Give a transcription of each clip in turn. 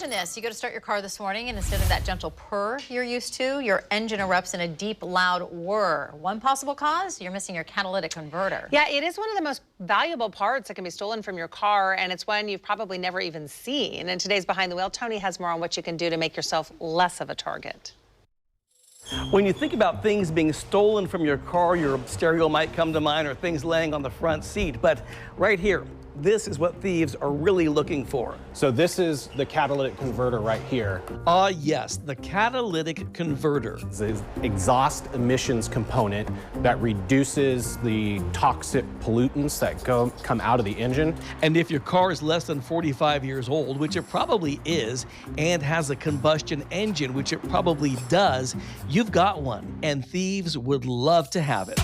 Imagine this, you go to start your car this morning and instead of that gentle purr you're used to, your engine erupts in a deep, loud whir. One possible cause, you're missing your catalytic converter. Yeah, it is one of the most valuable parts that can be stolen from your car, and it's one you've probably never even seen. In today's Behind the Wheel, Tony has more on what you can do to make yourself less of a target. When you think about things being stolen from your car, your stereo might come to mind, or things laying on the front seat. But right here, this is what thieves are really looking for. So this is the catalytic converter right here. Ah, yes, the catalytic converter. It's an exhaust emissions component that reduces the toxic pollutants that come out of the engine. And if your car is less than 45 years old, which it probably is, and has a combustion engine, which it probably does, you've got one, and thieves would love to have it.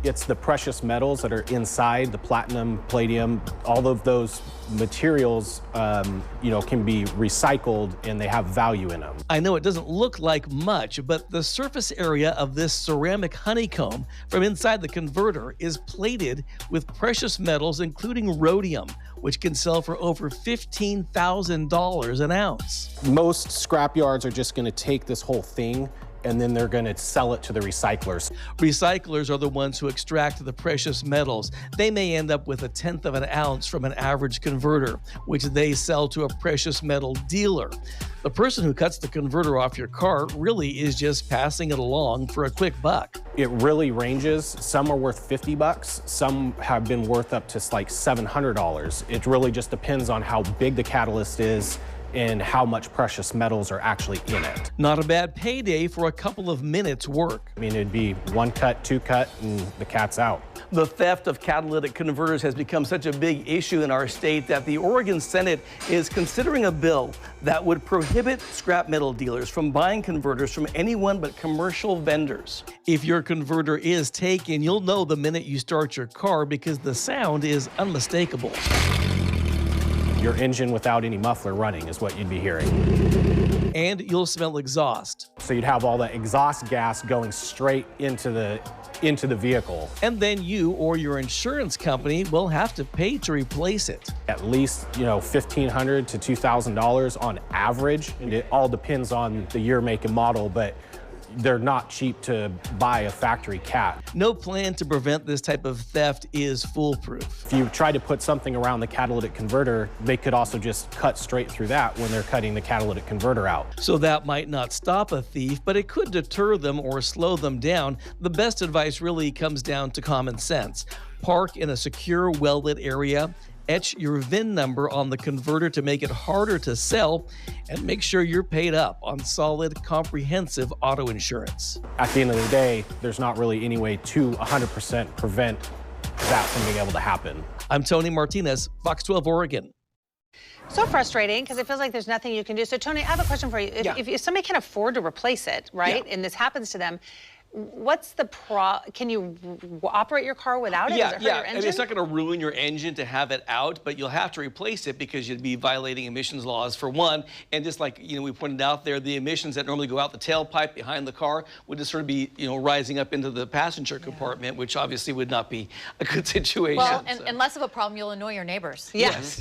It's the precious metals that are inside, the platinum, palladium, all of those materials, can be recycled and they have value in them. I know it doesn't look like much, but the surface area of this ceramic honeycomb from inside the converter is plated with precious metals, including rhodium, which can sell for over $15,000 an ounce. Most scrap yards are just going to take this whole thing and then they're going to sell it to the recyclers. Recyclers are the ones who extract the precious metals. They may end up with 1/10 of an ounce from an average converter, which they sell to a precious metal dealer. The person who cuts the converter off your car really is just passing it along for a quick buck. It really ranges. Some are worth 50 bucks. Some have been worth up to like $700. It really just depends on how big the catalyst is and how much precious metals are actually in it. Not a bad payday for a couple of minutes work. I mean, it'd be 1 cut, 2 cut, and the cat's out. The theft of catalytic converters has become such a big issue in our state that the Oregon Senate is considering a bill that would prohibit scrap metal dealers from buying converters from anyone but commercial vendors. If your converter is taken, you'll know the minute you start your car because the sound is unmistakable. Your engine without any muffler running is what you'd be hearing. And you'll smell exhaust. So you'd have all that exhaust gas going straight into the vehicle. And then you or your insurance company will have to pay to replace it. At least, $1,500 to $2,000 on average. And it all depends on the year, make, and model, but they're not cheap to buy a factory cat. No plan to prevent this type of theft is foolproof. If you try to put something around the catalytic converter, they could also just cut straight through that when they're cutting the catalytic converter out. So that might not stop a thief, but it could deter them or slow them down. The best advice really comes down to common sense. Park in a secure, well-lit area. Etch your VIN number on the converter to make it harder to sell, and make sure you're paid up on solid, comprehensive auto insurance. At the end of the day, there's not really any way to 100% prevent that from being able to happen. I'm Tony Martinez, Fox 12 Oregon. So frustrating because it feels like there's nothing you can do. So Tony, I have a question for you. If somebody can afford to replace it, right, and this happens to them, what's the can you operate your car without it? Does it hurt your engine? I mean, it's not going to ruin your engine to have it out, but you'll have to replace it because you'd be violating emissions laws for one. And just like we pointed out there, the emissions that normally go out the tailpipe behind the car would just sort of be rising up into the passenger compartment, which obviously would not be a good situation. Well, and less of a problem, you'll annoy your neighbors. Yes.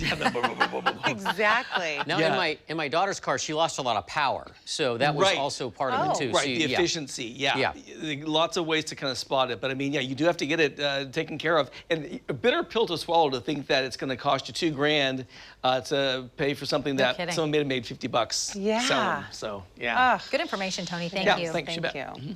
Exactly. Now, in my daughter's car, she lost a lot of power, so that was also part of it too. Right, So the efficiency. Lots of ways to kind of spot it, but I mean, you do have to get it taken care of. And a bitter pill to swallow to think that it's going to cost you $2,000 to pay for something that someone may have made 50 bucks selling. So, Good information, Tony. Thank you. Thanks, Thank you.